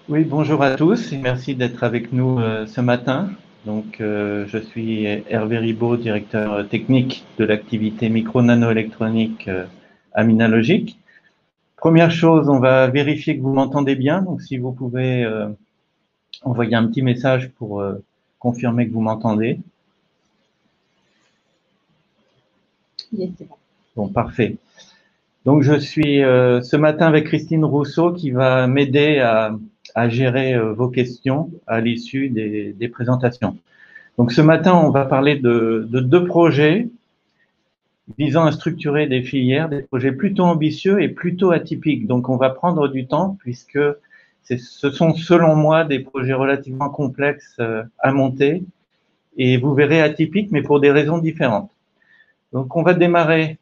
Oui, bonjour à tous et merci d'être avec nous ce matin. Je suis Hervé Ribaud, directeur technique de l'activité micro-nano-électronique à Minalogic. Première chose, on va vérifier que vous m'entendez bien. Donc, si vous pouvez envoyer un petit message pour confirmer que vous m'entendez. Yes, c'est bon. Bon, parfait. Donc, je suis ce matin avec Christine Rousseau qui va m'aider à gérer vos questions à l'issue des présentations. Donc ce matin, on va parler de deux projets visant à structurer des filières, des projets plutôt ambitieux et plutôt atypiques. Donc on va prendre du temps puisque ce sont selon moi des projets relativement complexes à monter et vous verrez atypiques mais pour des raisons différentes. Donc on va démarrer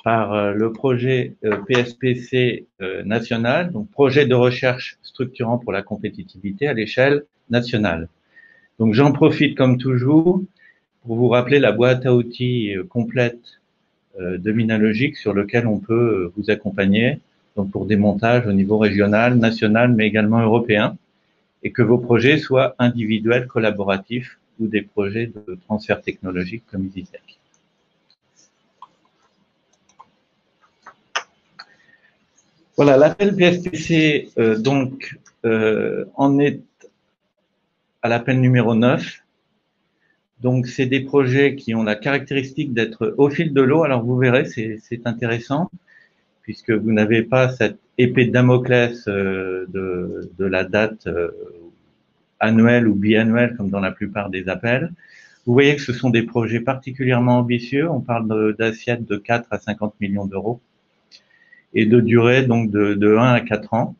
par le projet PSPC national, donc projet de recherche structurant pour la compétitivité à l'échelle nationale. Donc j'en profite comme toujours pour vous rappeler la boîte à outils complète de Minalogic sur lequel on peut vous accompagner donc pour des montages au niveau régional, national, mais également européen, et que vos projets soient individuels, collaboratifs ou des projets de transfert technologique comme EasyTech. Voilà, l'appel PSPC en est à l'appel numéro 9. Donc, c'est des projets qui ont la caractéristique d'être au fil de l'eau. Alors, vous verrez, c'est intéressant, puisque vous n'avez pas cette épée de Damoclès de la date annuelle ou biannuelle, comme dans la plupart des appels. Vous voyez que ce sont des projets particulièrement ambitieux. On parle d'assiettes de 4 à 50 millions d'euros et de durée donc de 1 à 4 ans.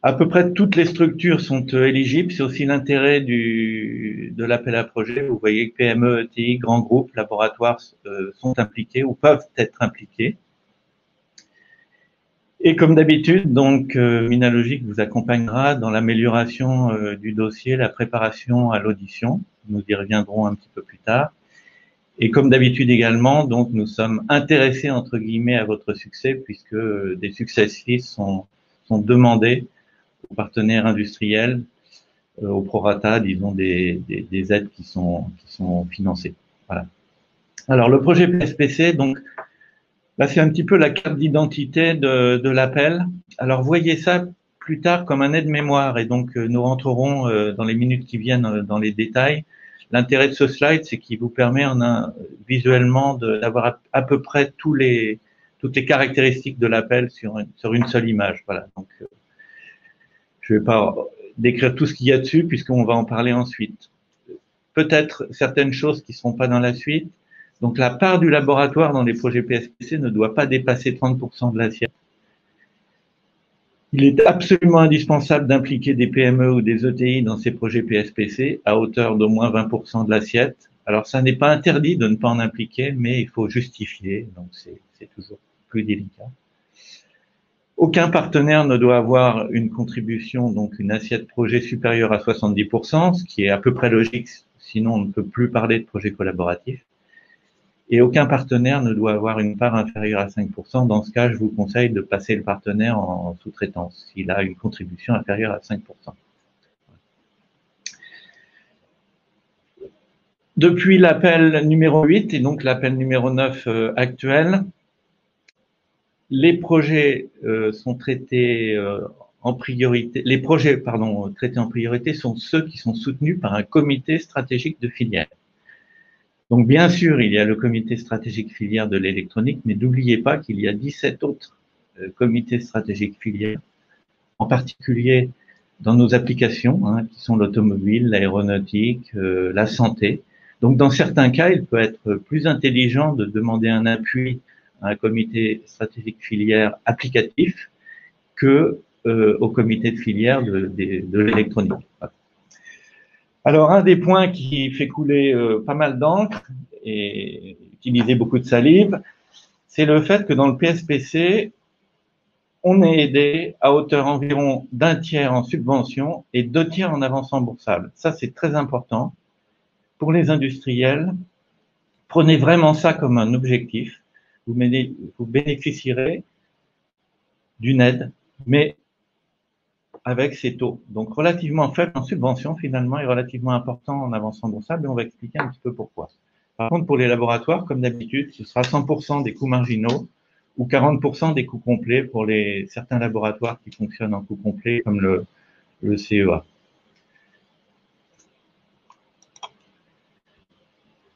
À peu près toutes les structures sont éligibles. C'est aussi l'intérêt de l'appel à projet. Vous voyez que PME, ETI, grands groupes, laboratoires sont impliqués ou peuvent être impliqués. Et comme d'habitude, donc Minalogic vous accompagnera dans l'amélioration du dossier, la préparation à l'audition. Nous y reviendrons un petit peu plus tard. Et comme d'habitude également, donc nous sommes intéressés entre guillemets à votre succès puisque des success fees sont demandés aux partenaires industriels, au prorata, disons des aides qui sont financées. Voilà. Alors le projet PSPC, donc là c'est un petit peu la carte d'identité de l'appel. Alors voyez ça plus tard comme un aide-mémoire et donc nous rentrerons dans les minutes qui viennent dans les détails. L'intérêt de ce slide, c'est qu'il vous permet visuellement d'avoir à peu près toutes les caractéristiques de l'appel sur une seule image. Voilà. Donc je ne vais pas décrire tout ce qu'il y a dessus puisqu'on va en parler ensuite. Peut-être certaines choses qui ne seront pas dans la suite. Donc la part du laboratoire dans les projets PSPC ne doit pas dépasser 30% de l'assiette. Il est absolument indispensable d'impliquer des PME ou des ETI dans ces projets PSPC à hauteur d'au moins 20% de l'assiette. Alors ça n'est pas interdit de ne pas en impliquer, mais il faut justifier, donc c'est toujours plus délicat. Aucun partenaire ne doit avoir une contribution, donc une assiette projet supérieure à 70%, ce qui est à peu près logique, sinon on ne peut plus parler de projet collaboratif. Et aucun partenaire ne doit avoir une part inférieure à 5%. Dans ce cas, je vous conseille de passer le partenaire en sous-traitance s'il a une contribution inférieure à 5%. Depuis l'appel numéro 8 et donc l'appel numéro 9 actuel, les projets sont traités en priorité. Les projets, traités en priorité sont ceux qui sont soutenus par un comité stratégique de filière. Donc, bien sûr, il y a le comité stratégique filière de l'électronique, mais n'oubliez pas qu'il y a 17 autres comités stratégiques filières, en particulier dans nos applications, qui sont l'automobile, l'aéronautique, la santé. Donc, dans certains cas, il peut être plus intelligent de demander un appui à un comité stratégique filière applicatif que au comité de filière de l'électronique. Voilà. Alors, un des points qui fait couler pas mal d'encre et utiliser beaucoup de salive, c'est le fait que dans le PSPC, on est aidé à hauteur environ d'un tiers en subvention et 2 tiers en avance remboursable. Ça, c'est très important. Pour les industriels, prenez vraiment ça comme un objectif. Vous bénéficierez d'une aide, mais avec ces taux. Donc relativement faible en subvention finalement et relativement important en avance remboursable, et on va expliquer un petit peu pourquoi. Par contre, pour les laboratoires, comme d'habitude, ce sera 100% des coûts marginaux ou 40% des coûts complets pour certains laboratoires qui fonctionnent en coût complet, comme le CEA.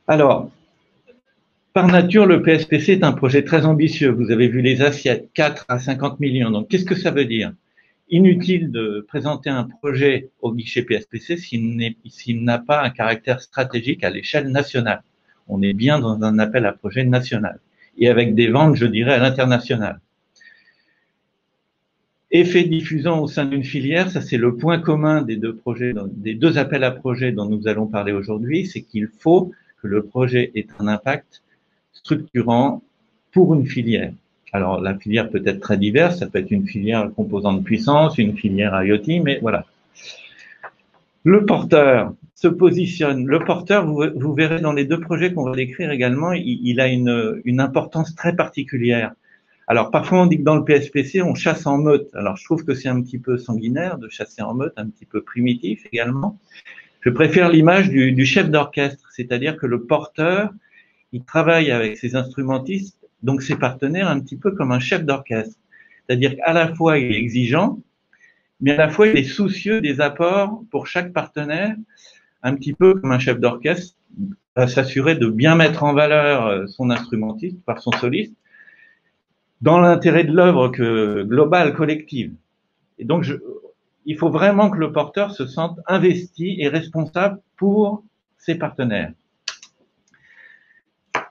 Alors, par nature, le PSPC est un projet très ambitieux. Vous avez vu les assiettes, 4 à 50 millions. Donc, qu'est-ce que ça veut dire? Inutile de présenter un projet au guichet PSPC s'il n'a pas un caractère stratégique à l'échelle nationale. On est bien dans un appel à projet national et avec des ventes, je dirais, à l'international. Effet diffusant au sein d'une filière, ça c'est le point commun des deux projets, des deux appels à projets dont nous allons parler aujourd'hui, c'est qu'il faut que le projet ait un impact structurant pour une filière. Alors la filière peut être très diverse, ça peut être une filière composante puissance, une filière IoT, mais voilà. Le porteur se positionne. Le porteur, vous verrez dans les deux projets qu'on va décrire également, il a une importance très particulière. Alors, parfois, on dit que dans le PSPC, on chasse en meute. Alors, je trouve que c'est un petit peu sanguinaire de chasser en meute, un petit peu primitif également. Je préfère l'image du chef d'orchestre, c'est-à-dire que le porteur, il travaille avec ses instrumentistes, donc ses partenaires, un petit peu comme un chef d'orchestre. C'est-à-dire qu'à la fois, il est exigeant, mais à la fois, il est soucieux des apports pour chaque partenaire, un petit peu comme un chef d'orchestre va s'assurer de bien mettre en valeur son instrumentiste par son soliste, dans l'intérêt de l'œuvre globale, collective. Et donc, il faut vraiment que le porteur se sente investi et responsable pour ses partenaires.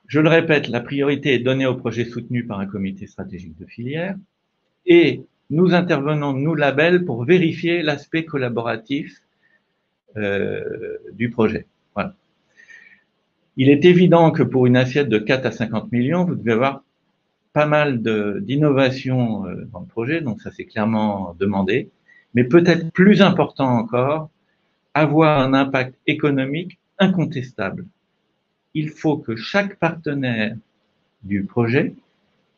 Je le répète, la priorité est donnée aux projets soutenus par un comité stratégique de filière et nous intervenons, nous, labels, pour vérifier l'aspect collaboratif du projet. Voilà. Il est évident que pour une assiette de 4 à 50 millions, vous devez avoir pas mal d'innovations dans le projet, donc ça c'est clairement demandé, mais peut-être plus important encore, avoir un impact économique incontestable. Il faut que chaque partenaire du projet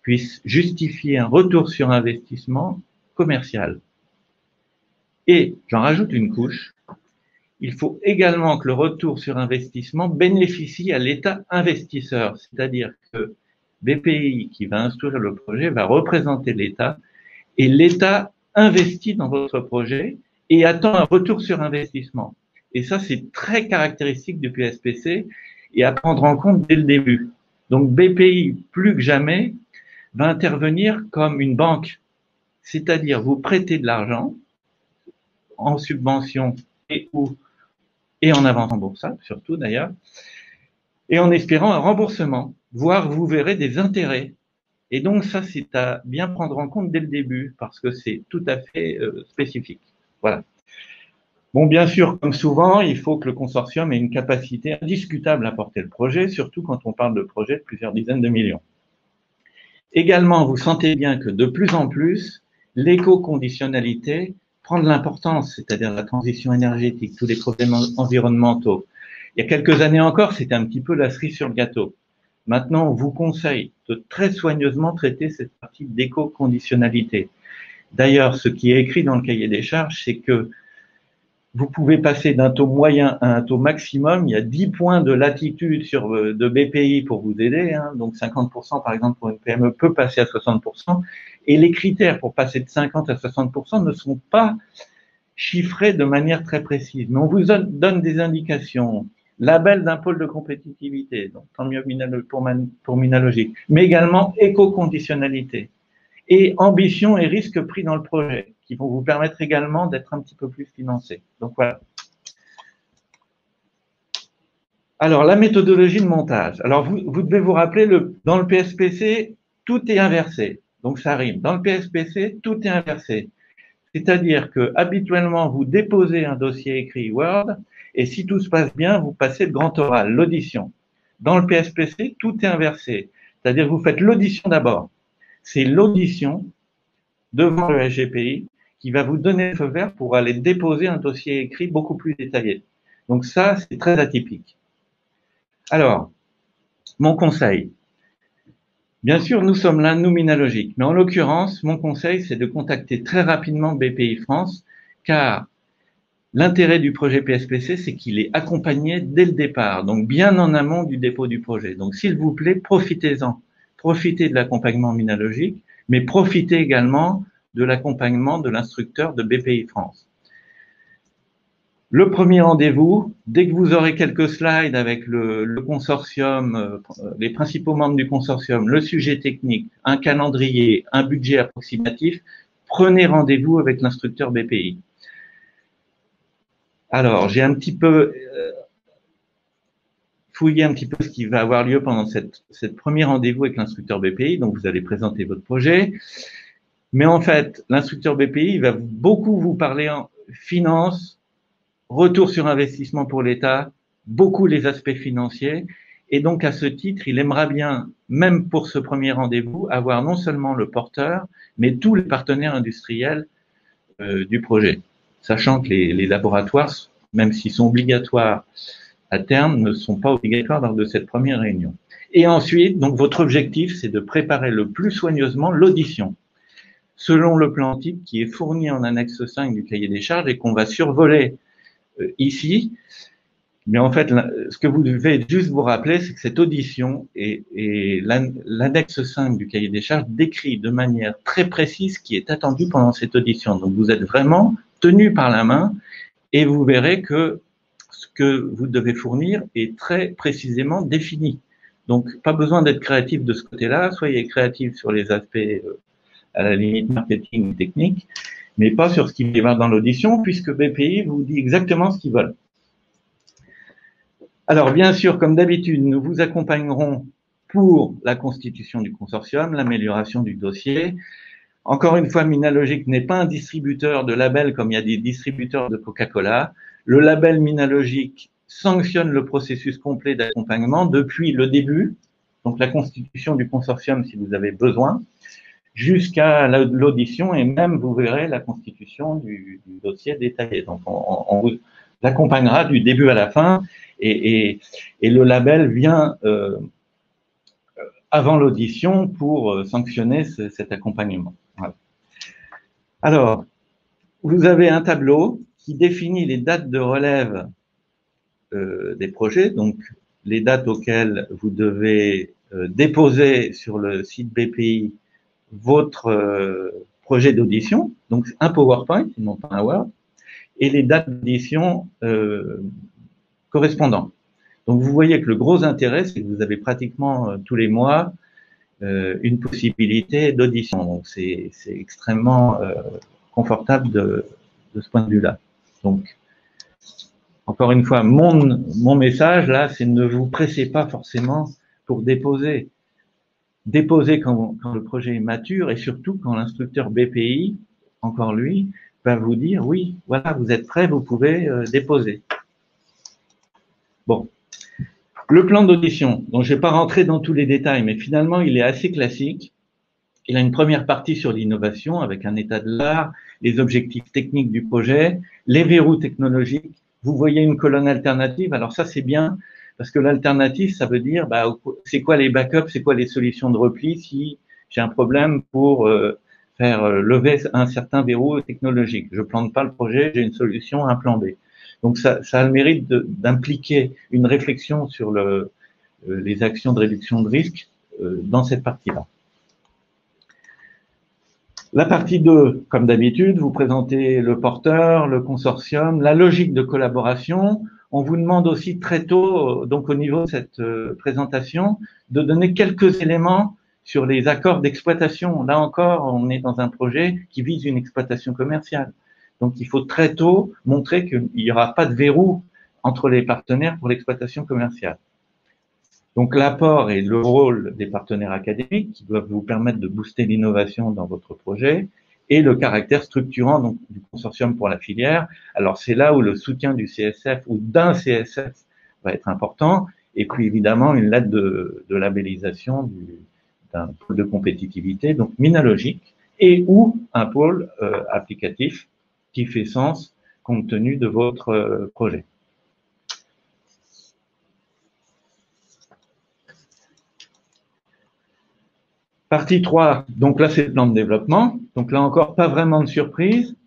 puisse justifier un retour sur investissement commercial. Et j'en rajoute une couche, il faut également que le retour sur investissement bénéficie à l'État investisseur, c'est-à-dire que BPI, qui va instruire le projet, va représenter l'État et l'État investit dans votre projet et attend un retour sur investissement. Et ça, c'est très caractéristique du PSPC et à prendre en compte dès le début. Donc BPI, plus que jamais, va intervenir comme une banque, c'est-à-dire vous prêtez de l'argent en subvention et en avance remboursable, surtout d'ailleurs, et en espérant un remboursement, voire vous verrez des intérêts. Et donc ça, c'est à bien prendre en compte dès le début, parce que c'est tout à fait spécifique. Voilà. Bon, bien sûr, comme souvent, il faut que le consortium ait une capacité indiscutable à porter le projet, surtout quand on parle de projets de plusieurs dizaines de millions. Également, vous sentez bien que de plus en plus, l'éco-conditionnalité prend de l'importance, c'est-à-dire la transition énergétique, tous les problèmes environnementaux. Il y a quelques années encore, c'était un petit peu la cerise sur le gâteau. Maintenant, on vous conseille de très soigneusement traiter cette partie d'éco-conditionnalité. D'ailleurs, ce qui est écrit dans le cahier des charges, c'est que vous pouvez passer d'un taux moyen à un taux maximum. Il y a 10 points de latitude de BPI pour vous aider. Hein. Donc 50% par exemple pour une PME peut passer à 60%. Et les critères pour passer de 50 à 60% ne sont pas chiffrés de manière très précise. Mais on vous donne des indications. Label d'un pôle de compétitivité, donc tant mieux pour Minalogic, mais également éco-conditionnalité et ambition et risque pris dans le projet, qui vont vous permettre également d'être un petit peu plus financé. Donc voilà. Alors, la méthodologie de montage. Alors, vous devez vous rappeler, dans le PSPC, tout est inversé. Donc, ça rime. Dans le PSPC, tout est inversé. C'est-à-dire que, habituellement, vous déposez un dossier écrit Word, et si tout se passe bien, vous passez le grand oral, l'audition. Dans le PSPC, tout est inversé. C'est-à-dire que vous faites l'audition d'abord. C'est l'audition devant le SGPI qui va vous donner le feu vert pour aller déposer un dossier écrit beaucoup plus détaillé. Donc ça, c'est très atypique. Alors, mon conseil. Bien sûr, nous sommes là, nous, Minalogic. Mais en l'occurrence, mon conseil, c'est de contacter très rapidement BPI France car l'intérêt du projet PSPC, c'est qu'il est accompagné dès le départ, donc bien en amont du dépôt du projet. Donc, s'il vous plaît, profitez-en. Profitez de l'accompagnement minalogique, mais profitez également de l'accompagnement de l'instructeur de BPI France. Le premier rendez-vous, dès que vous aurez quelques slides avec le consortium, les principaux membres du consortium, le sujet technique, un calendrier, un budget approximatif, prenez rendez-vous avec l'instructeur BPI. Alors, j'ai un petit peu fouillé un petit peu ce qui va avoir lieu pendant cette premier rendez-vous avec l'instructeur BPI. Donc, vous allez présenter votre projet. Mais en fait, l'instructeur BPI va beaucoup vous parler en finance, retour sur investissement pour l'État, beaucoup les aspects financiers. Et donc, à ce titre, il aimera bien, même pour ce premier rendez-vous, avoir non seulement le porteur, mais tous les partenaires industriels du projet. Sachant que les laboratoires, même s'ils sont obligatoires à terme, ne sont pas obligatoires lors de cette première réunion. Et ensuite, donc, votre objectif, c'est de préparer le plus soigneusement l'audition, selon le plan type qui est fourni en annexe 5 du cahier des charges et qu'on va survoler ici. Mais en fait, ce que vous devez juste vous rappeler, c'est que cette audition et l'annexe 5 du cahier des charges décrit de manière très précise ce qui est attendu pendant cette audition. Donc, vous êtes vraiment tenu par la main et vous verrez que ce que vous devez fournir est très précisément défini. Donc, pas besoin d'être créatif de ce côté-là. Soyez créatif sur les aspects, à la limite, marketing et technique, mais pas sur ce qui va y avoir dans l'audition, puisque BPI vous dit exactement ce qu'ils veulent. Alors, bien sûr, comme d'habitude, nous vous accompagnerons pour la constitution du consortium, l'amélioration du dossier. Encore une fois, Minalogic n'est pas un distributeur de labels comme il y a des distributeurs de Coca-Cola. Le label Minalogic sanctionne le processus complet d'accompagnement depuis le début, donc la constitution du consortium si vous avez besoin, jusqu'à l'audition et même, vous verrez, la constitution du dossier détaillé. Donc, on vous accompagnera du début à la fin et le label vient avant l'audition pour sanctionner cet accompagnement. Voilà. Alors, vous avez un tableau qui définit les dates de relève des projets, donc les dates auxquelles vous devez déposer sur le site BPI votre projet d'audition, donc un PowerPoint, non pas un Word, et les dates d'audition correspondantes. Donc vous voyez que le gros intérêt, c'est que vous avez pratiquement tous les mois une possibilité d'audition. Donc c'est extrêmement confortable de ce point de vue-là. Donc, encore une fois, mon message là, c'est ne vous pressez pas forcément pour déposer. Déposer quand le projet est mature et surtout quand l'instructeur BPI, encore lui, va vous dire oui, voilà, vous êtes prêt, vous pouvez déposer. Bon. Le plan d'audition, donc je ne vais pas rentrer dans tous les détails, mais finalement, il est assez classique. Il a une première partie sur l'innovation avec un état de l'art, les objectifs techniques du projet, les verrous technologiques. Vous voyez une colonne alternative. Alors ça, c'est bien parce que l'alternative, ça veut dire c'est quoi les backups, c'est quoi les solutions de repli si j'ai un problème pour faire lever un certain verrou technologique. Je plante pas le projet, j'ai une solution, un plan B. Donc ça a le mérite d'impliquer une réflexion sur les actions de réduction de risque dans cette partie-là. La partie 2, comme d'habitude, vous présentez le porteur, le consortium, la logique de collaboration. On vous demande aussi très tôt, donc au niveau de cette présentation, de donner quelques éléments sur les accords d'exploitation. Là encore, on est dans un projet qui vise une exploitation commerciale. Donc, il faut très tôt montrer qu'il n'y aura pas de verrou entre les partenaires pour l'exploitation commerciale. Donc, l'apport et le rôle des partenaires académiques qui doivent vous permettre de booster l'innovation dans votre projet et le caractère structurant donc, du consortium pour la filière. Alors, c'est là où le soutien du CSF ou d'un CSF va être important. Et puis, évidemment, une lettre de labellisation d'un pôle de compétitivité, donc Minalogic, et ou un pôle applicatif qui fait sens compte tenu de votre projet. Partie 3, donc là c'est le plan de développement. Donc là encore, pas vraiment de surprise.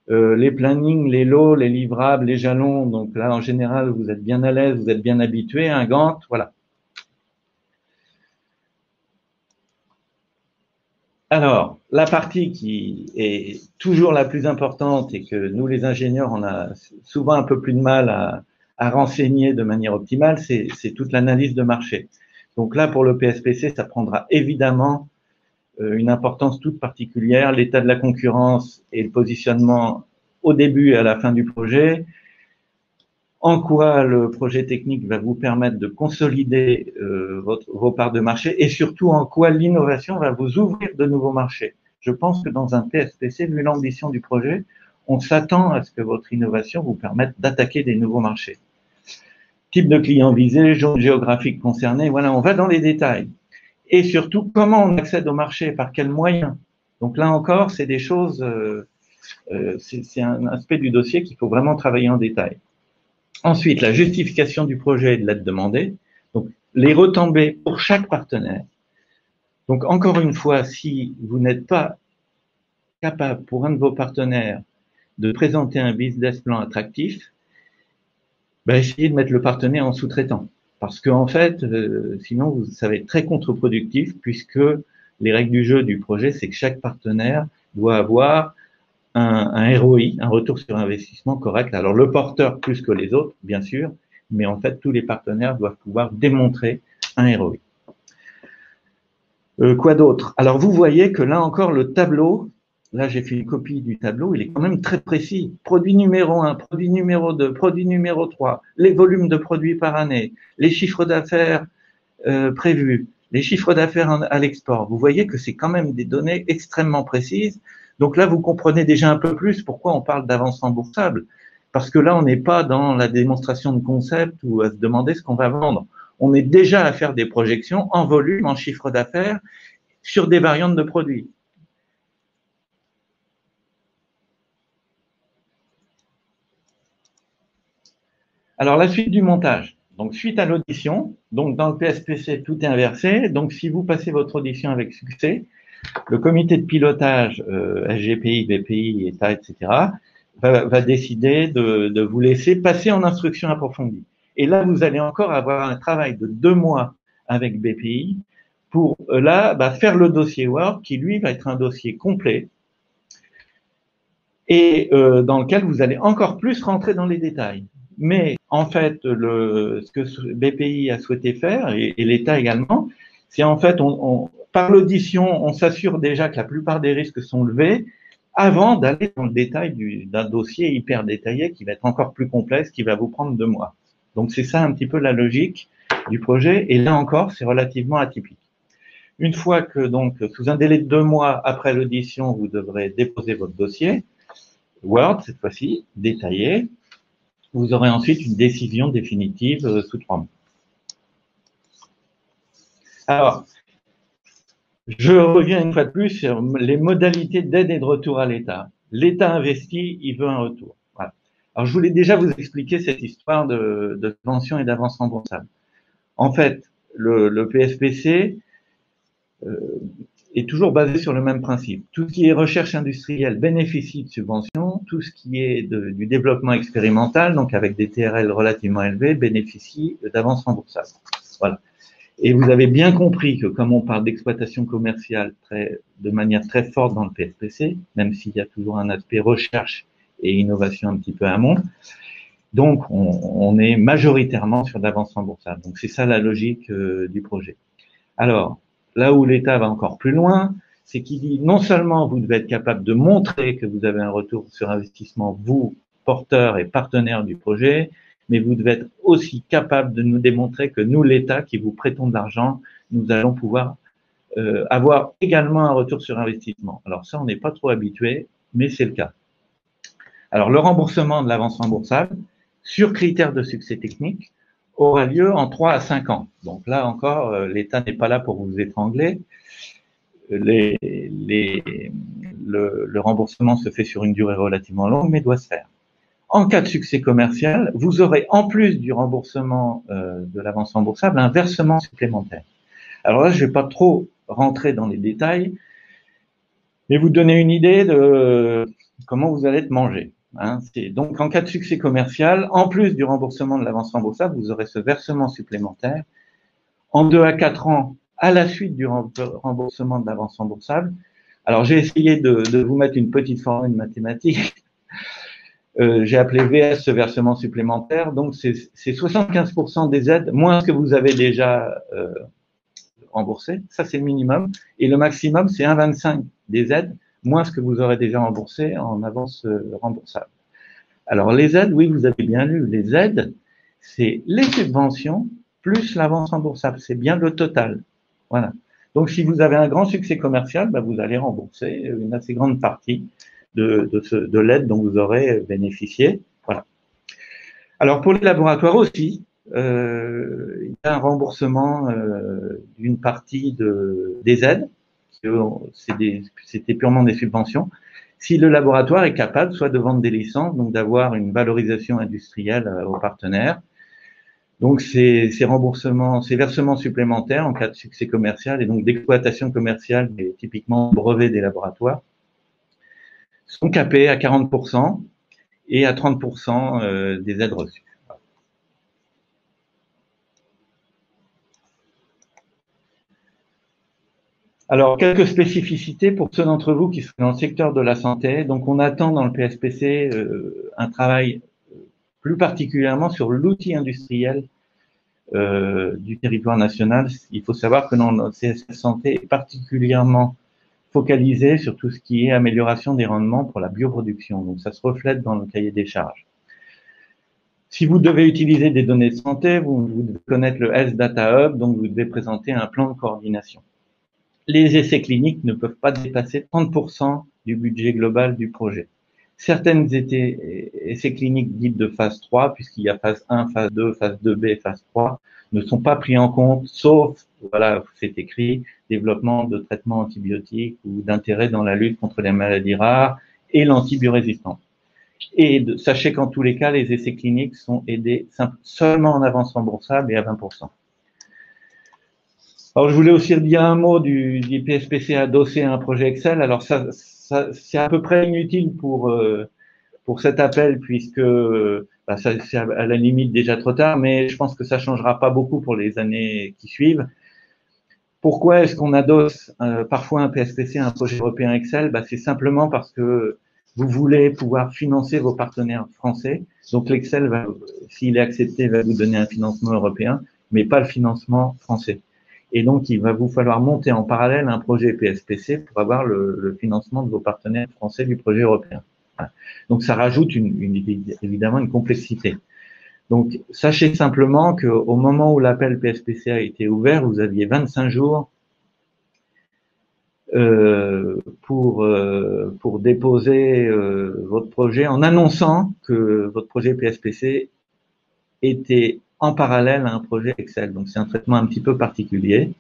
Les plannings, les lots, les livrables, les jalons. Donc là, en général, vous êtes bien à l'aise, vous êtes bien habitué. Un Gantt, voilà. Alors, la partie qui est toujours la plus importante et que nous, les ingénieurs, on a souvent un peu plus de mal à renseigner de manière optimale, c'est toute l'analyse de marché. Donc là, pour le PSPC, ça prendra évidemment une importance toute particulière, l'état de la concurrence et le positionnement au début et à la fin du projet, en quoi le projet technique va vous permettre de consolider vos parts de marché et surtout en quoi l'innovation va vous ouvrir de nouveaux marchés. Je pense que dans un PSPC, vu l'ambition du projet, on s'attend à ce que votre innovation vous permette d'attaquer des nouveaux marchés. Type de client visé, zone géographique concernée, voilà, on va dans les détails. Et surtout, comment on accède au marché, par quels moyens. Donc là encore, c'est des choses, c'est un aspect du dossier qu'il faut vraiment travailler en détail. Ensuite, la justification du projet et de l'aide demandée. Donc, les retombées pour chaque partenaire. Donc, encore une fois, si vous n'êtes pas capable pour un de vos partenaires de présenter un business plan attractif, ben, essayez de mettre le partenaire en sous-traitant. Parce qu'en fait, sinon, ça va être très contre-productif puisque les règles du jeu du projet, c'est que chaque partenaire doit avoir un ROI, un retour sur investissement correct. Alors le porteur plus que les autres, bien sûr, mais en fait tous les partenaires doivent pouvoir démontrer un ROI. Quoi d'autre? Alors vous voyez que là encore le tableau, là j'ai fait une copie du tableau, il est quand même très précis. Produit numéro 1, produit numéro 2, produit numéro 3, les volumes de produits par année, les chiffres d'affaires prévus, les chiffres d'affaires à l'export. Vous voyez que c'est quand même des données extrêmement précises. Donc là, vous comprenez déjà un peu plus pourquoi on parle d'avance remboursable. Parce que là, on n'est pas dans la démonstration de concept ou à se demander ce qu'on va vendre. On est déjà à faire des projections en volume, en chiffre d'affaires, sur des variantes de produits. Alors, la suite du montage. Donc, suite à l'audition, donc dans le PSPC, tout est inversé. Donc, si vous passez votre audition avec succès, le comité de pilotage, SGPI, BPI, État, etc., va décider de vous laisser passer en instruction approfondie. Et là, vous allez encore avoir un travail de 2 mois avec BPI pour là faire le dossier Word qui, lui, va être un dossier complet et dans lequel vous allez encore plus rentrer dans les détails. Mais en fait, ce que BPI a souhaité faire, et l'État également, c'est en fait, par l'audition, on s'assure déjà que la plupart des risques sont levés avant d'aller dans le détail d'un dossier hyper détaillé qui va être encore plus complexe, qui va vous prendre 2 mois. Donc c'est ça un petit peu la logique du projet. Et là encore, c'est relativement atypique. Une fois que donc, sous un délai de 2 mois après l'audition, vous devrez déposer votre dossier, Word cette fois-ci, détaillé, vous aurez ensuite une décision définitive sous 3 mois. Alors, je reviens une fois de plus sur les modalités d'aide et de retour à l'État. L'État investit, il veut un retour. Voilà. Alors, je voulais déjà vous expliquer cette histoire de subvention et d'avance remboursable. En fait, le PSPC est toujours basé sur le même principe. Tout ce qui est recherche industrielle bénéficie de subventions, tout ce qui est du développement expérimental, donc avec des TRL relativement élevés, bénéficie d'avance remboursable. Voilà. Et vous avez bien compris que comme on parle d'exploitation commerciale de manière très forte dans le PSPC, même s'il y a toujours un aspect recherche et innovation un petit peu amont, donc on est majoritairement sur d'avance remboursable. Donc c'est ça la logique du projet. Alors, là où l'État va encore plus loin, c'est qu'il dit non seulement vous devez être capable de montrer que vous avez un retour sur investissement, vous, porteurs et partenaires du projet, mais vous devez être aussi capable de nous démontrer que nous, l'État, qui vous prêtons de l'argent, nous allons pouvoir avoir également un retour sur investissement. Alors ça, on n'est pas trop habitué, mais c'est le cas. Alors, le remboursement de l'avance remboursable, sur critères de succès technique, aura lieu en 3 à 5 ans. Donc là encore, l'État n'est pas là pour vous étrangler. Le remboursement se fait sur une durée relativement longue, mais doit se faire. En cas de succès commercial, vous aurez en plus du remboursement de l'avance remboursable un versement supplémentaire. Alors là, je ne vais pas trop rentrer dans les détails, mais vous donner une idée comment vous allez être mangé. Hein. Donc, en cas de succès commercial, en plus du remboursement de l'avance remboursable, vous aurez ce versement supplémentaire en 2 à 4 ans à la suite du remboursement de l'avance remboursable. Alors, j'ai essayé de vous mettre une petite formule mathématique. J'ai appelé VS ce versement supplémentaire. Donc, c'est 75% des aides, moins ce que vous avez déjà remboursé. Ça, c'est le minimum. Et le maximum, c'est 1,25 des aides, moins ce que vous aurez déjà remboursé en avance remboursable. Alors, les aides, oui, vous avez bien lu. Les aides, c'est les subventions plus l'avance remboursable. C'est bien le total. Voilà. Donc, si vous avez un grand succès commercial, bah, vous allez rembourser une assez grande partie de l'aide dont vous aurez bénéficié. Voilà. Alors, pour les laboratoires aussi, il y a un remboursement d'une partie des aides. C'était purement des subventions. Si le laboratoire est capable soit de vendre des licences, donc d'avoir une valorisation industrielle aux partenaires. Donc, ces remboursements, ces versements supplémentaires en cas de succès commercial et donc d'exploitation commerciale, et typiquement brevets des laboratoires, sont capés à 40% et à 30% des aides reçues. Alors, quelques spécificités pour ceux d'entre vous qui sont dans le secteur de la santé. Donc, on attend dans le PSPC un travail plus particulièrement sur l'outil industriel du territoire national. Il faut savoir que dans notre CSS Santé est particulièrement focalisé sur tout ce qui est amélioration des rendements pour la bioproduction. Donc, ça se reflète dans le cahier des charges. Si vous devez utiliser des données de santé, vous devez connaître le Health Data Hub, donc vous devez présenter un plan de coordination. Les essais cliniques ne peuvent pas dépasser 30% du budget global du projet. Certaines essais cliniques dites de phase 3, puisqu'il y a phase 1, phase 2, phase 2B, phase 3, ne sont pas pris en compte, sauf, voilà, c'est écrit, développement de traitements antibiotiques ou d'intérêt dans la lutte contre les maladies rares et l'antibiorésistance. Et sachez qu'en tous les cas, les essais cliniques sont aidés seulement en avance remboursable et à 20%. Alors, je voulais aussi dire un mot du PSPC adossé à un projet Excel. Alors, ça c'est à peu près inutile pour cet appel puisque c'est à la limite déjà trop tard, mais je pense que ça changera pas beaucoup pour les années qui suivent. Pourquoi est-ce qu'on adosse parfois un PSPC à un projet européen Excel? C'est simplement parce que vous voulez pouvoir financer vos partenaires français. Donc l'Excel, s'il est accepté, va vous donner un financement européen, mais pas le financement français. Et donc, il va vous falloir monter en parallèle un projet PSPC pour avoir le financement de vos partenaires français du projet européen. Voilà. Donc, ça rajoute évidemment une complexité. Donc, sachez simplement qu'au moment où l'appel PSPC a été ouvert, vous aviez 25 jours pour déposer votre projet en annonçant que votre projet PSPC était en parallèle à un projet Excel. Donc, c'est un traitement un petit peu particulier.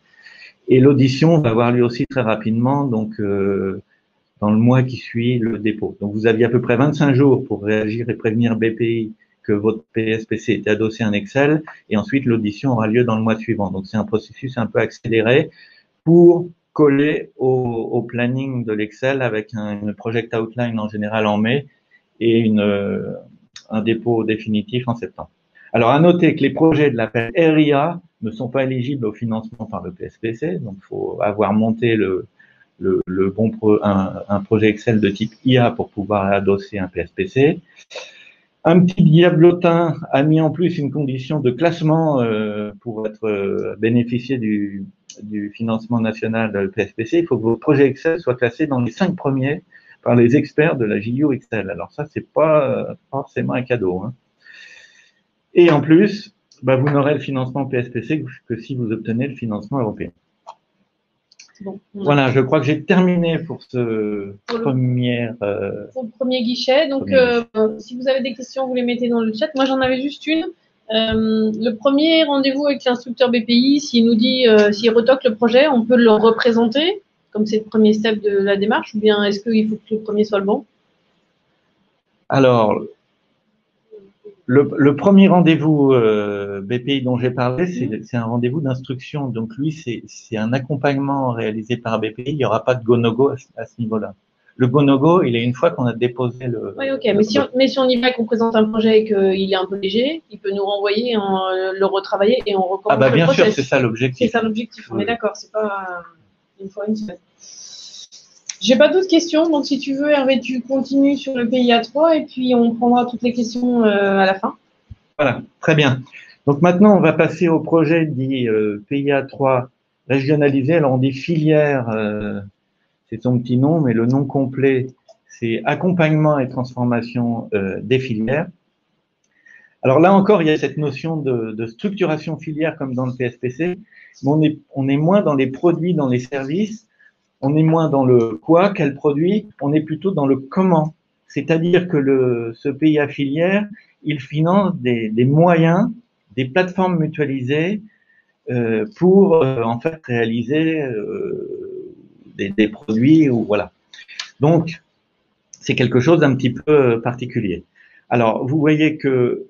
Et l'audition va avoir lieu aussi très rapidement, donc dans le mois qui suit le dépôt. Donc, vous aviez à peu près 25 jours pour réagir et prévenir BPI que votre PSPC était adossé à un Excel, et ensuite l'audition aura lieu dans le mois suivant. Donc, c'est un processus un peu accéléré pour coller au planning de l'Excel avec une project outline en général en mai et un dépôt définitif en septembre. Alors, à noter que les projets de l'appel RIA ne sont pas éligibles au financement par le PSPC, donc il faut avoir monté un projet Excel de type IA pour pouvoir adosser un PSPC. Un petit diablotin a mis en plus une condition de classement pour bénéficier du financement national de PSPC. Il faut que vos projets Excel soient classés dans les 5 premiers par les experts de la JU Excel. Alors ça, c'est pas forcément un cadeau. Hein. Et en plus, vous n'aurez le financement PSPC que si vous obtenez le financement européen. Bon, voilà, je crois que j'ai terminé pour ce premier guichet. Donc, si vous avez des questions, vous les mettez dans le chat. Moi, j'en avais juste une. Le premier rendez-vous avec l'instructeur BPI, s'il nous dit, s'il retoque le projet, on peut le représenter, comme c'est le premier step de la démarche, ou bien est-ce qu'il faut que le premier soit le bon? Alors, le premier rendez-vous BPI dont j'ai parlé, c'est un rendez-vous d'instruction. Donc lui, c'est un accompagnement réalisé par BPI. Il n'y aura pas de go-no-go à ce niveau-là. Le go-no-go, il est une fois qu'on a déposé le… Oui, ok. Mais si on y va, qu'on présente un projet et qu'il est un peu léger, il peut nous renvoyer, le retravailler et on recommence Ah bah le bien sûr, process. c'est ça l'objectif. C'est ça l'objectif, on Oui. est d'accord. C'est pas une fois une semaine. J'ai pas d'autres questions, donc si tu veux, Hervé, tu continues sur le PIA 3 et puis on prendra toutes les questions à la fin. Voilà, très bien. Donc maintenant, on va passer au projet dit PIA 3 régionalisé. Alors on dit filière, c'est son petit nom, mais le nom complet, c'est accompagnement et transformation des filières. Alors là encore, il y a cette notion de structuration filière comme dans le PSPC, mais on est moins dans les produits, dans les services, on est moins dans le quoi, quel produit, on est plutôt dans le comment. C'est-à-dire que ce PIA filière, il finance des moyens, des plateformes mutualisées pour en fait réaliser des produits ou voilà. Donc c'est quelque chose d'un petit peu particulier. Alors vous voyez que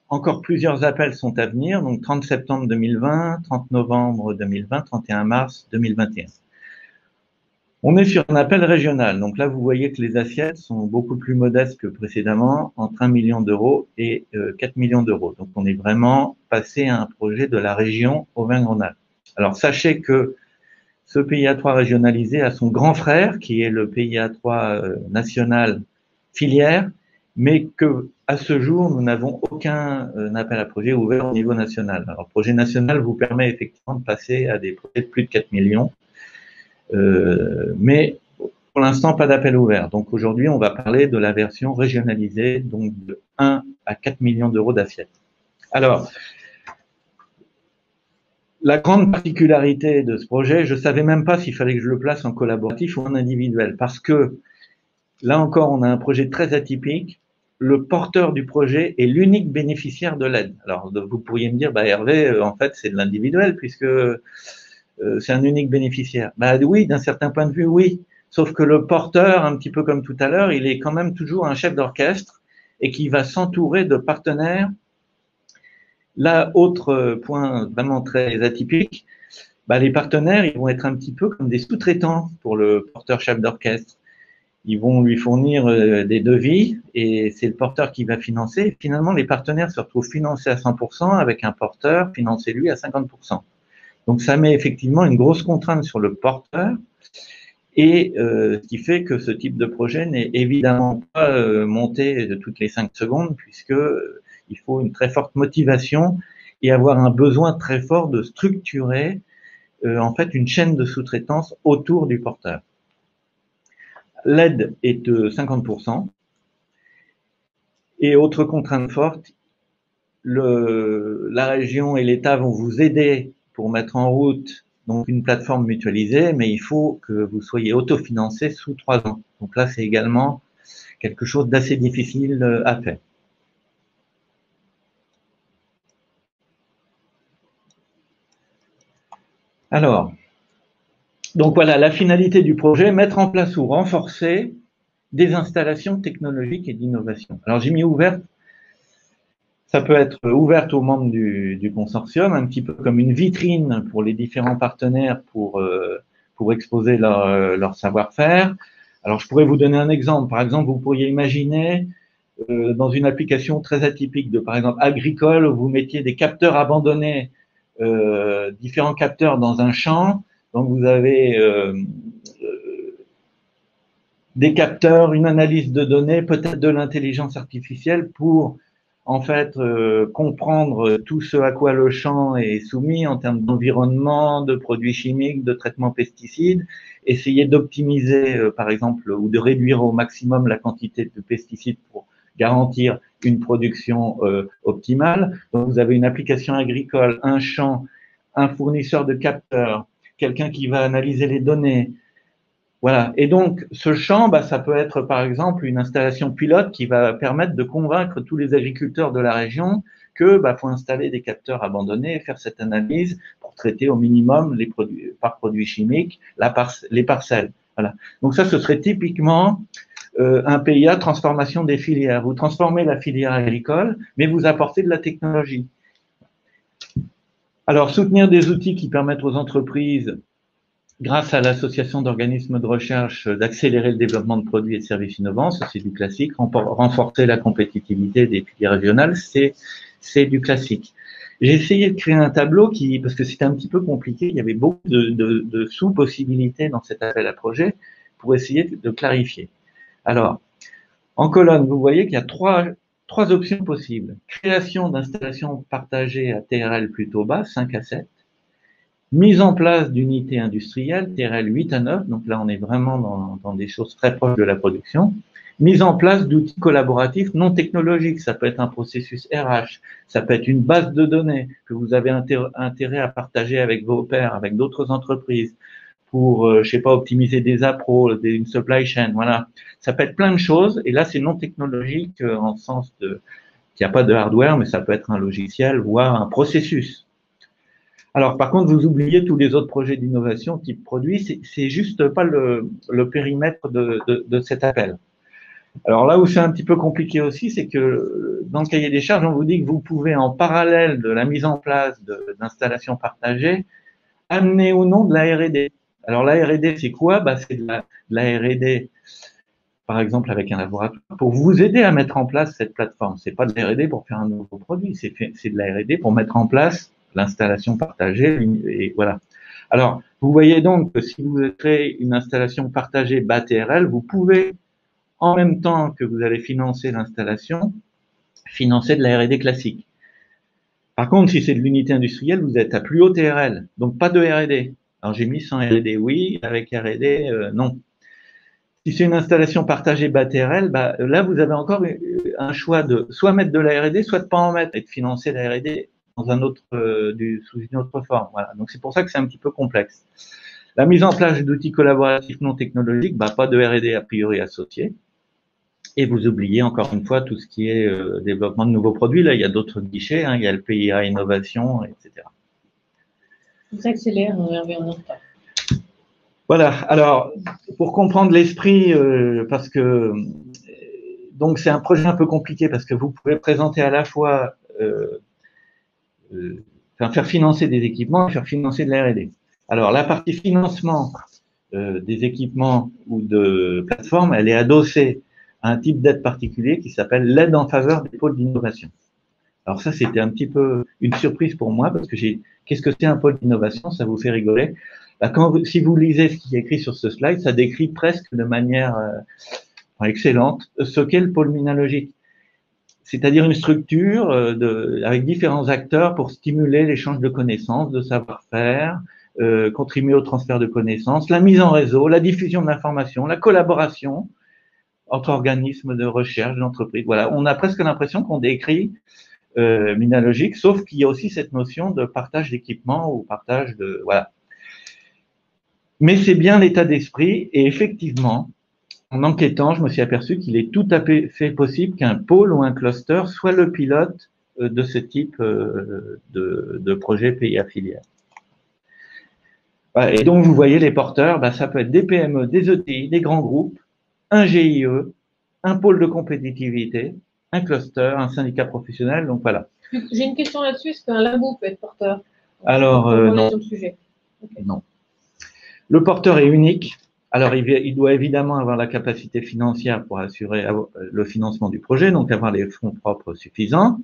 encore plusieurs appels sont à venir, donc 30 septembre 2020, 30 novembre 2020, 31 mars 2021. On est sur un appel régional, donc là vous voyez que les assiettes sont beaucoup plus modestes que précédemment, entre 1 million d'euros et 4 millions d'euros. Donc on est vraiment passé à un projet de la région Auvergne-Rhône-Alpes. Alors sachez que ce PIA 3 régionalisé a son grand frère, qui est le PIA 3 national filière, mais que à ce jour, nous n'avons aucun appel à projet ouvert au niveau national. Alors, le projet national vous permet effectivement de passer à des projets de plus de 4 millions, mais pour l'instant, pas d'appel ouvert. Donc, aujourd'hui, on va parler de la version régionalisée, donc de 1 à 4 millions d'euros d'assiette. Alors, la grande particularité de ce projet, je savais même pas s'il fallait que je le place en collaboratif ou en individuel, parce que là encore, on a un projet très atypique. Le porteur du projet est l'unique bénéficiaire de l'aide. Alors, vous pourriez me dire, bah, Hervé, en fait, c'est de l'individuel puisque c'est un unique bénéficiaire. Bah oui, d'un certain point de vue, oui. Sauf que le porteur, un petit peu comme tout à l'heure, il est quand même toujours un chef d'orchestre et qui va s'entourer de partenaires. Là, autre point vraiment très atypique, bah, les partenaires, ils vont être un petit peu comme des sous-traitants pour le porteur chef d'orchestre. Ils vont lui fournir des devis et c'est le porteur qui va financer. Et finalement, les partenaires se retrouvent financés à 100% avec un porteur financé lui à 50%. Donc, ça met effectivement une grosse contrainte sur le porteur et ce qui fait que ce type de projet n'est évidemment pas monté de toutes les 5 secondes puisque il faut une très forte motivation et avoir un besoin très fort de structurer en fait une chaîne de sous-traitance autour du porteur. L'aide est de 50%. Et autre contrainte forte, la région et l'État vont vous aider pour mettre en route donc une plateforme mutualisée, mais il faut que vous soyez autofinancé sous 3 ans. Donc là, c'est également quelque chose d'assez difficile à faire. Alors, donc voilà, la finalité du projet, mettre en place ou renforcer des installations technologiques et d'innovation. Alors j'ai mis ouverte, ça peut être ouverte aux membres du consortium, un petit peu comme une vitrine pour les différents partenaires pour exposer leur savoir-faire. Alors je pourrais vous donner un exemple. Par exemple, vous pourriez imaginer dans une application très atypique de, par exemple, agricole, où vous mettiez des capteurs abandonnés, différents capteurs dans un champ. Donc vous avez des capteurs, une analyse de données, peut-être de l'intelligence artificielle pour en fait comprendre tout ce à quoi le champ est soumis en termes d'environnement, de produits chimiques, de traitements pesticides, essayer d'optimiser par exemple ou de réduire au maximum la quantité de pesticides pour garantir une production optimale. Donc vous avez une application agricole, un champ, un fournisseur de capteurs, quelqu'un qui va analyser les données. Voilà. Et donc, ce champ, bah, ça peut être, par exemple, une installation pilote qui va permettre de convaincre tous les agriculteurs de la région que, bah, faut installer des capteurs abandonnés et faire cette analyse pour traiter au minimum les produits, par produits chimiques, les parcelles. Voilà. Donc ça, ce serait typiquement un PIA transformation des filières. Vous transformez la filière agricole, mais vous apportez de la technologie. Alors, soutenir des outils qui permettent aux entreprises grâce à l'association d'organismes de recherche, d'accélérer le développement de produits et de services innovants, ça c'est du classique. Renforcer la compétitivité des filières régionales, c'est du classique. J'ai essayé de créer un tableau parce que c'était un petit peu compliqué, il y avait beaucoup de sous-possibilités dans cet appel à projet pour essayer de clarifier. Alors, en colonne, vous voyez qu'il y a trois options possibles. Création d'installations partagées à TRL plutôt bas, 5 à 7. Mise en place d'unités industrielles, TRL 8 à 9, donc là on est vraiment dans des choses très proches de la production. Mise en place d'outils collaboratifs non technologiques, ça peut être un processus RH, ça peut être une base de données que vous avez intérêt à partager avec vos pairs, avec d'autres entreprises, pour, je sais pas, optimiser des appros, une supply chain, voilà. Ça peut être plein de choses, et là c'est non technologique en sens qu'il n'y a pas de hardware, mais ça peut être un logiciel, voire un processus. Alors, par contre, vous oubliez tous les autres projets d'innovation type produit, c'est juste pas le périmètre de cet appel. Alors là où c'est un petit peu compliqué aussi, c'est que dans le cahier des charges, on vous dit que vous pouvez, en parallèle de la mise en place d'installations partagées, amener ou non de la R&D. Alors la R&D, c'est quoi? C'est de la R&D, par exemple avec un laboratoire, pour vous aider à mettre en place cette plateforme. C'est pas de la R&D pour faire un nouveau produit, c'est de la R&D pour mettre en place l'installation partagée, et voilà. Alors, vous voyez donc que si vous créez une installation partagée bas TRL, vous pouvez, en même temps que vous allez financer l'installation, financer de la R&D classique. Par contre, si c'est de l'unité industrielle, vous êtes à plus haut TRL, donc pas de R&D. Alors j'ai mis sans R&D oui, avec R&D non. Si c'est une installation partagée bas TRL, là vous avez encore un choix de soit mettre de la R&D, soit de pas en mettre et de financer la R&D dans un autre, sous une autre forme. Voilà. Donc c'est pour ça que c'est un petit peu complexe. La mise en place d'outils collaboratifs non technologiques, pas de R&D a priori associé. Et vous oubliez encore une fois tout ce qui est développement de nouveaux produits. Là, il y a d'autres guichets, il y a le PIA Innovation, etc. Ça accélère, Hervé, en retard. Voilà. Alors, pour comprendre l'esprit, parce que donc c'est un projet un peu compliqué parce que vous pouvez présenter à la fois faire financer des équipements et faire financer de la R&D. Alors, la partie financement des équipements ou de plateformes, elle est adossée à un type d'aide particulier qui s'appelle l'aide en faveur des pôles d'innovation. Alors ça, c'était un petit peu une surprise pour moi parce que qu'est-ce que c'est un pôle d'innovation? Ça vous fait rigoler. Si vous lisez ce qui est écrit sur ce slide, ça décrit presque de manière excellente ce qu'est le pôle minologique. C'est-à-dire une structure avec différents acteurs pour stimuler l'échange de connaissances, de savoir-faire, contribuer au transfert de connaissances, la mise en réseau, la diffusion de l'information, la collaboration entre organismes de recherche, d'entreprise. Voilà, on a presque l'impression qu'on décrit Minalogique, sauf qu'il y a aussi cette notion de partage d'équipement ou partage de... Voilà. Mais c'est bien l'état d'esprit, et effectivement, en enquêtant, je me suis aperçu qu'il est tout à fait possible qu'un pôle ou un cluster soit le pilote de ce type de projet pays affilié. Et donc, vous voyez les porteurs, ça peut être des PME, des ETI, des grands groupes, un GIE, un pôle de compétitivité, un cluster, un syndicat professionnel, donc voilà. J'ai une question là-dessus, est-ce qu'un labo peut être porteur? Alors, non. Sur le sujet. Okay. Non. Le porteur est unique. Alors, il doit évidemment avoir la capacité financière pour assurer le financement du projet, donc avoir les fonds propres suffisants.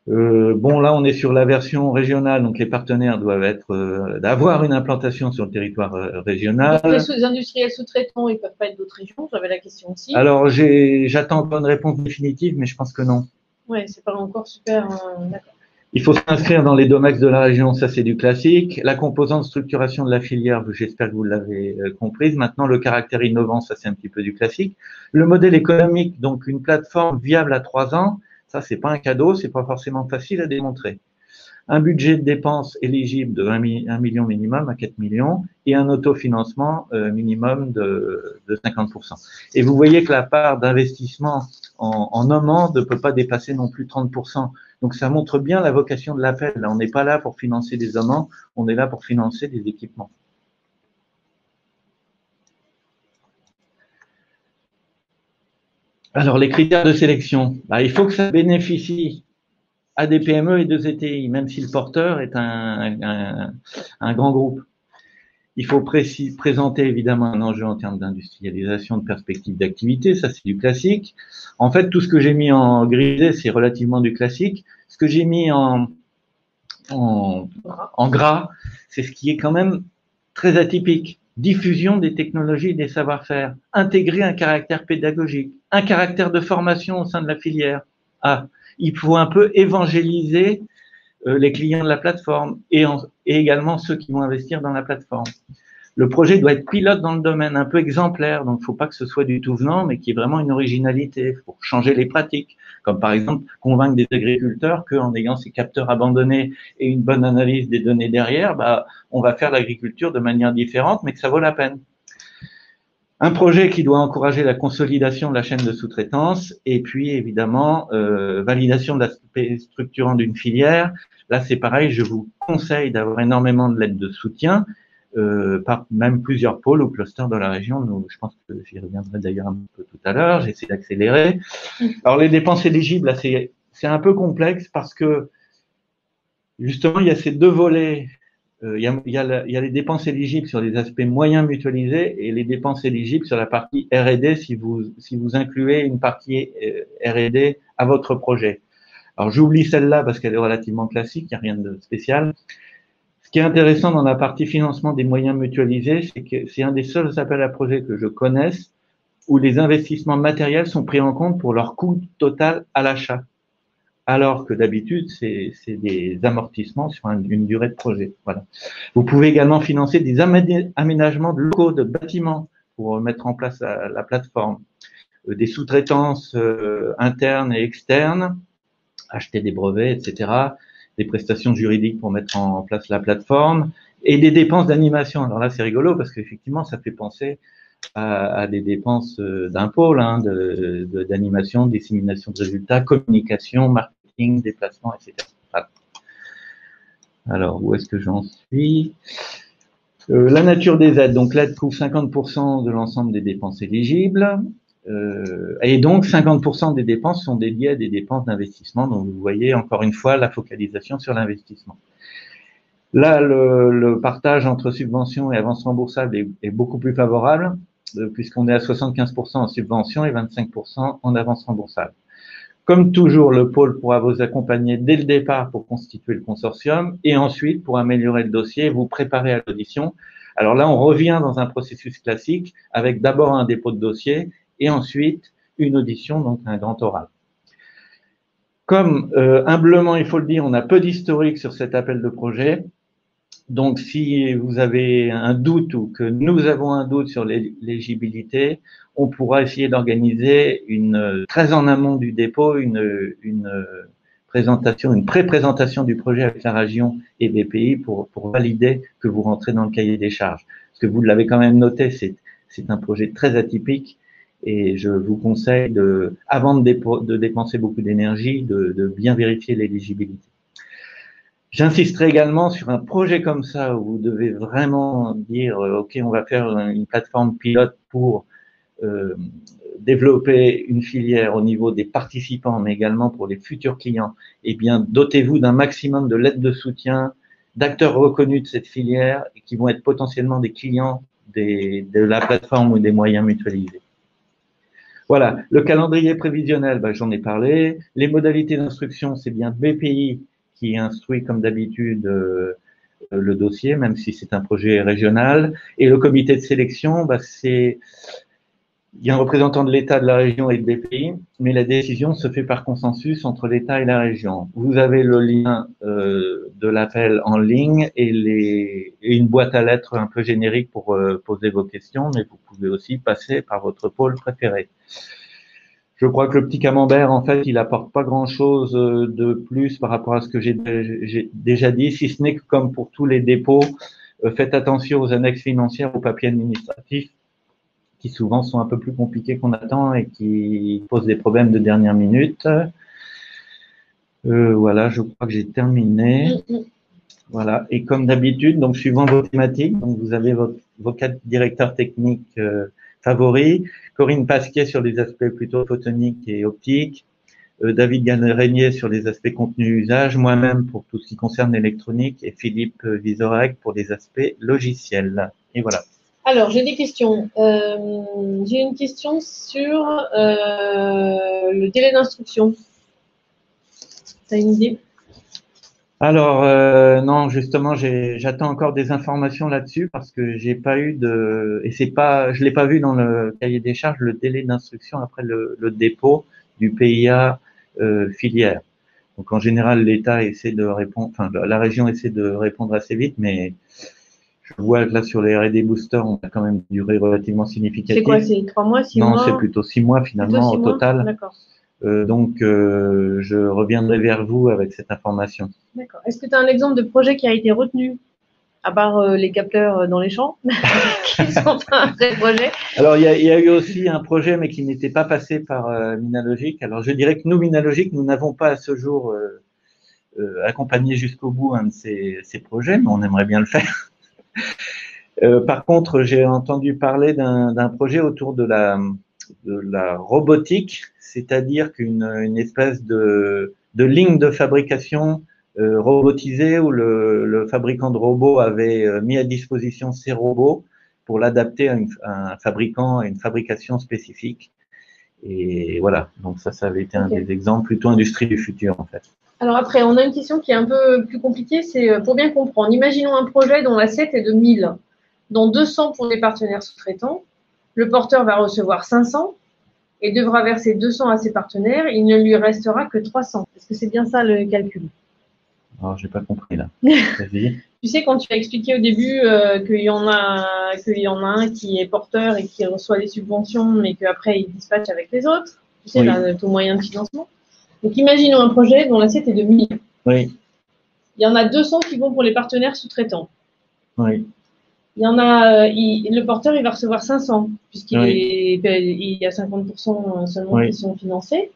Là, on est sur la version régionale, donc les partenaires doivent être d'avoir une implantation sur le territoire régional. Les industriels sous-traitants, ils peuvent pas être d'autres régions. J'avais la question aussi. Alors, j'attends encore une réponse définitive, mais je pense que non. Ouais, c'est pas encore super. D'accord. Il faut s'inscrire dans les DOMEX de la région, ça c'est du classique. La composante structuration de la filière, j'espère que vous l'avez comprise. Maintenant, le caractère innovant, ça c'est un petit peu du classique. Le modèle économique, donc une plateforme viable à 3 ans, ça c'est pas un cadeau, c'est pas forcément facile à démontrer. Un budget de dépenses éligible de 1 million minimum à 4 millions et un autofinancement minimum de 50%. Et vous voyez que la part d'investissement en un an ne peut pas dépasser non plus 30%. Donc ça montre bien la vocation de l'appel. Là, on n'est pas là pour financer des amants, on est là pour financer des équipements. Alors les critères de sélection, il faut que ça bénéficie à des PME et des ETI, même si le porteur est un grand groupe. Il faut présenter évidemment un enjeu en termes d'industrialisation, de perspective d'activité, ça c'est du classique. En fait, tout ce que j'ai mis en grisé, c'est relativement du classique. Ce que j'ai mis en gras, c'est ce qui est quand même très atypique. Diffusion des technologies et des savoir-faire, intégrer un caractère pédagogique, un caractère de formation au sein de la filière. Ah, il faut un peu évangéliser les clients de la plateforme et également ceux qui vont investir dans la plateforme. Le projet doit être pilote dans le domaine, un peu exemplaire, donc il ne faut pas que ce soit du tout venant, mais qu'il y ait vraiment une originalité pour changer les pratiques, comme par exemple convaincre des agriculteurs qu'en ayant ces capteurs abandonnés et une bonne analyse des données derrière, on va faire l'agriculture de manière différente, mais que ça vaut la peine. Un projet qui doit encourager la consolidation de la chaîne de sous-traitance et puis évidemment validation de l'aspect structurant d'une filière. Là, c'est pareil, je vous conseille d'avoir énormément de lettres de soutien, par même plusieurs pôles ou clusters dans la région. Nous, je pense que j'y reviendrai d'ailleurs un peu tout à l'heure. J'essaie d'accélérer. Alors, les dépenses éligibles, là, c'est un peu complexe parce que justement, il y a ces deux volets. Il y a les dépenses éligibles sur les aspects moyens mutualisés et les dépenses éligibles sur la partie R&D si vous incluez une partie R&D à votre projet. Alors, j'oublie celle-là parce qu'elle est relativement classique, il n'y a rien de spécial. Ce qui est intéressant dans la partie financement des moyens mutualisés, c'est que c'est un des seuls appels à projets que je connaisse où les investissements matériels sont pris en compte pour leur coût total à l'achat. Alors que d'habitude, c'est des amortissements sur une durée de projet. Voilà. Vous pouvez également financer des aménagements de locaux, de bâtiments pour mettre en place la plateforme, des sous-traitances internes et externes, acheter des brevets, etc., des prestations juridiques pour mettre en place la plateforme et des dépenses d'animation. Alors là, c'est rigolo parce qu'effectivement, ça fait penser à des dépenses d'un pôle, d'animation, dissémination de résultats, communication, marketing, déplacement, etc. Voilà. Alors, où est-ce que j'en suis? La nature des aides. Donc, l'aide couvre 50% de l'ensemble des dépenses éligibles. Et donc, 50% des dépenses sont dédiées à des dépenses d'investissement. Donc, vous voyez encore une fois la focalisation sur l'investissement. Là, le partage entre subventions et avances remboursables est beaucoup plus favorable, puisqu'on est à 75% en subvention et 25% en avance remboursable. Comme toujours, le pôle pourra vous accompagner dès le départ pour constituer le consortium et ensuite, pour améliorer le dossier, vous préparer à l'audition. Alors là, on revient dans un processus classique avec d'abord un dépôt de dossier et ensuite une audition, donc un grand oral. Comme humblement, il faut le dire, on a peu d'historique sur cet appel de projet. Donc, si vous avez un doute ou que nous avons un doute sur l'éligibilité, on pourra essayer d'organiser très en amont du dépôt, une présentation, une pré-présentation du projet avec la région et BPI pour valider que vous rentrez dans le cahier des charges. Parce que vous l'avez quand même noté, c'est un projet très atypique et je vous conseille avant de dépenser beaucoup d'énergie, de bien vérifier l'éligibilité. J'insisterai également sur un projet comme ça où vous devez vraiment dire OK, on va faire une plateforme pilote pour développer une filière au niveau des participants, mais également pour les futurs clients. Eh bien, dotez-vous d'un maximum de lettres de soutien, d'acteurs reconnus de cette filière et qui vont être potentiellement des clients de la plateforme ou des moyens mutualisés. Voilà, le calendrier prévisionnel, j'en ai parlé. Les modalités d'instruction, c'est bien BPI qui instruit comme d'habitude le dossier, même si c'est un projet régional. Et le comité de sélection, il y a un représentant de l'État, de la région et de BPI, mais la décision se fait par consensus entre l'État et la région. Vous avez le lien de l'appel en ligne et une boîte à lettres un peu générique pour poser vos questions, mais vous pouvez aussi passer par votre pôle préféré. Je crois que le petit camembert, en fait, il apporte pas grand-chose de plus par rapport à ce que j'ai déjà dit, si ce n'est que comme pour tous les dépôts, faites attention aux annexes financières, aux papiers administratifs, qui souvent sont un peu plus compliqués qu'on attend et qui posent des problèmes de dernière minute. Voilà, je crois que j'ai terminé. Voilà, et comme d'habitude, donc suivant vos thématiques, donc vous avez vos 4 directeurs techniques favoris, Corinne Pasquier sur les aspects plutôt photoniques et optiques, David Gannet-Régnier sur les aspects contenu-usage, moi-même pour tout ce qui concerne l'électronique et Philippe Vizorek pour les aspects logiciels. et voilà. Alors, j'ai des questions. J'ai une question sur le délai d'instruction. Tu as une idée? Alors, non, justement, j'attends encore des informations là-dessus parce que j'ai pas eu et c'est pas, je l'ai pas vu dans le cahier des charges, le délai d'instruction après le dépôt du PIA filière. Donc, en général, l'État essaie de répondre, enfin, la région essaie de répondre assez vite, mais je vois que là, sur les R&D boosters, on a quand même une durée relativement significative. C'est quoi? C'est 3 mois, 6 non, mois? c'est plutôt 6 mois finalement Plutôt 6 au mois? total. D'accord. Donc, je reviendrai vers vous avec cette information. D'accord. Est-ce que tu as un exemple de projet qui a été retenu, à part les capteurs dans les champs, qui sont pas un vrai projet? Alors, il y a eu aussi un projet, mais qui n'était pas passé par Minalogic. Alors, je dirais que nous, Minalogic, nous n'avons pas à ce jour accompagné jusqu'au bout un de ces projets, mais on aimerait bien le faire. Par contre, j'ai entendu parler d'un projet autour de la robotique, c'est-à-dire une espèce de ligne de fabrication robotisée où le fabricant de robots avait mis à disposition ses robots pour l'adapter à un fabricant, à une fabrication spécifique. Et voilà, donc ça avait été un des exemples, plutôt industrie du futur en fait. Alors après, on a une question qui est un peu plus compliquée, c'est pour bien comprendre. Imaginons un projet dont l'assiette est de 1000, dont 200 pour les partenaires sous-traitants. Le porteur va recevoir 500 et devra verser 200 à ses partenaires. Il ne lui restera que 300. Est-ce que c'est bien ça le calcul? Alors, j'ai pas compris là. Vas-y. Tu sais, quand tu as expliqué au début qu'il y en a un qui est porteur et qui reçoit des subventions, mais qu'après il dispatche avec les autres, tu sais, Oui. là, ton moyen de financement. Donc, imaginons un projet dont l'assiette est de 1000. Oui. Il y en a 200 qui vont pour les partenaires sous-traitants. Oui. Il y en a, le porteur, il va recevoir 500, puisqu'il il y a 50% seulement qui sont financés.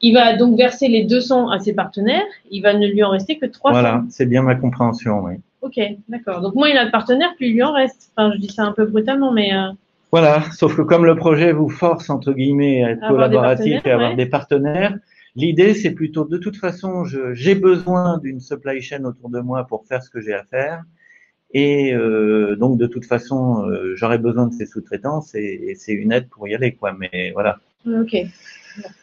Il va donc verser les 200 à ses partenaires. Il va ne lui en rester que 300. Voilà, c'est bien ma compréhension, oui. Ok, d'accord. Donc, moins il a de partenaires, plus il lui en reste. Enfin, je dis ça un peu brutalement, mais. Voilà, sauf que comme le projet vous force, entre guillemets, à être collaboratif et à avoir des partenaires, l'idée, c'est plutôt, de toute façon, j'ai besoin d'une supply chain autour de moi pour faire ce que j'ai à faire. Et donc, de toute façon, j'aurai besoin de ces sous-traitances et c'est une aide pour y aller, quoi. Mais voilà. Ok.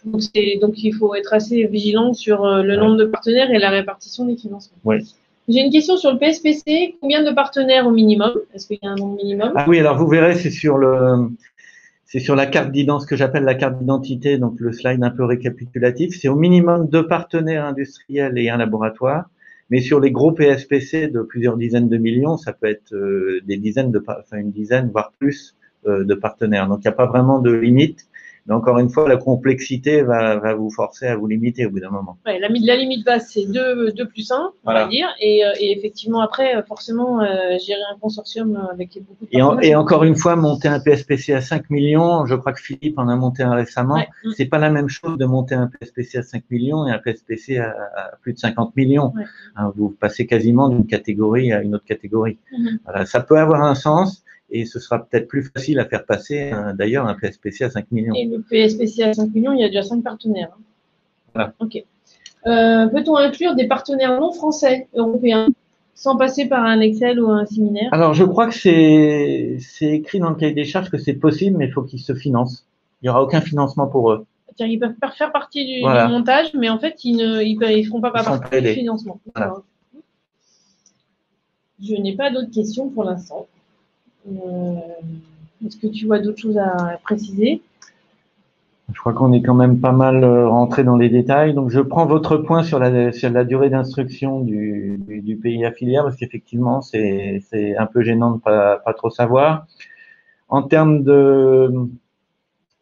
Donc, il faut être assez vigilant sur le nombre de partenaires et la répartition des financements. Oui. J'ai une question sur le PSPC. Combien de partenaires au minimum? Est-ce qu'il y a un nombre minimum? Ah oui, alors vous verrez, c'est sur la carte d'identité, ce que j'appelle la carte d'identité, donc le slide un peu récapitulatif. C'est au minimum 2 partenaires industriels et un laboratoire. Mais sur les gros PSPC de plusieurs dizaines de millions, ça peut être une dizaine, voire plus de partenaires. Donc il n'y a pas vraiment de limite. Mais encore une fois, la complexité va vous forcer à vous limiter au bout d'un moment. Ouais, la limite basse, c'est 2 plus 1, on va dire. Et effectivement, après, forcément, gérer un consortium avec beaucoup de partenaires. Et encore une fois, monter un PSPC à 5 millions, je crois que Philippe en a monté un récemment. Ouais. C'est pas la même chose de monter un PSPC à 5 millions et un PSPC à plus de 50 millions. Ouais. Hein, vous passez quasiment d'une catégorie à une autre catégorie. Voilà, ça peut avoir un sens. Et ce sera peut-être plus facile à faire passer, d'ailleurs, un PSPC à 5 millions. Et le PSPC à 5 millions, il y a déjà 5 partenaires. Voilà. Ok. Peut-on inclure des partenaires non français, européens, sans passer par un Excel ou un séminaire? Alors, je crois que c'est écrit dans le cahier des charges que c'est possible, mais il faut qu'ils se financent. Il n'y aura aucun financement pour eux. Ils peuvent faire partie du montage, mais en fait, ils ne feront pas partie du financement. Voilà. Je n'ai pas d'autres questions pour l'instant. Est-ce que tu vois d'autres choses à préciser? Je crois qu'on est quand même pas mal rentré dans les détails. Donc, je prends votre point sur la durée d'instruction du pays affilié, parce qu'effectivement, c'est un peu gênant de pas trop savoir. En termes de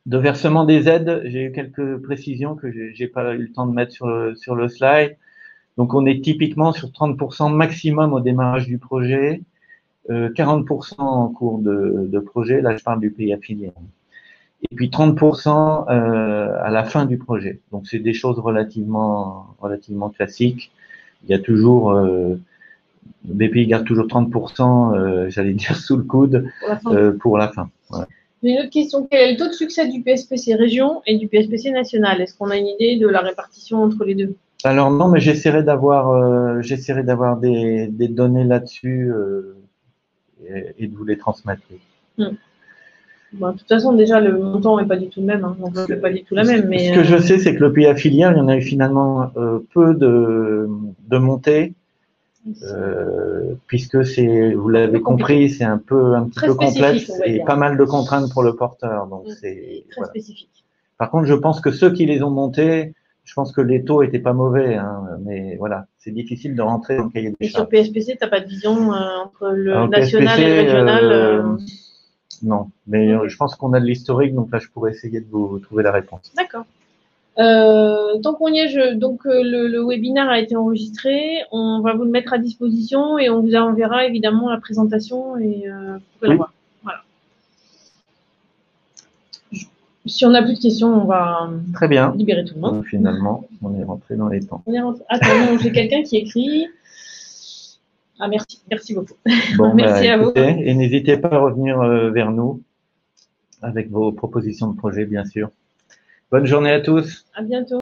versement des aides, j'ai eu quelques précisions que j'ai pas eu le temps de mettre sur le slide. Donc, on est typiquement sur 30% maximum au démarrage du projet, 40% en cours de projet. Là, je parle du pays affilié. Et puis 30% à la fin du projet. Donc, c'est des choses relativement classiques. Il y a toujours, BPI garde toujours 30%, j'allais dire sous le coude, pour la fin. Voilà. J'ai une autre question. Quel est le taux de succès du PSPC région et du PSPC national? Est-ce qu'on a une idée de la répartition entre les deux? Alors non, mais j'essaierai d'avoir des données là-dessus et de vous les transmettre. Bon, de toute façon, déjà, le montant n'est pas du tout le même, hein, donc c'est pas du tout la même. Mais, ce que je sais, c'est que le pays affilié, il y en a eu finalement peu de montées, puisque c'est, vous l'avez compris, c'est un petit peu complexe et pas mal de contraintes pour le porteur. Donc c'est très spécifique. Par contre, je pense que ceux qui les ont montés, je pense que les taux étaient pas mauvais, hein, mais voilà, c'est difficile de rentrer dans le cahier des charges. Et sur PSPC, tu n'as pas de vision entre le national et le régional Non, mais je pense qu'on a de l'historique, donc là, je pourrais essayer de vous trouver la réponse. D'accord. Tant qu'on y est, donc le webinaire a été enregistré, on va vous le mettre à disposition et on vous enverra évidemment la présentation et vous pouvez la voir. Voilà. Si on n'a plus de questions, on va très bien libérer tout le monde. Donc, finalement, on est rentré dans les temps. Attends, j'ai quelqu'un qui écrit. Ah, merci beaucoup. Bon, merci à vous. Et n'hésitez pas à revenir vers nous avec vos propositions de projet, bien sûr. Bonne journée à tous. À bientôt.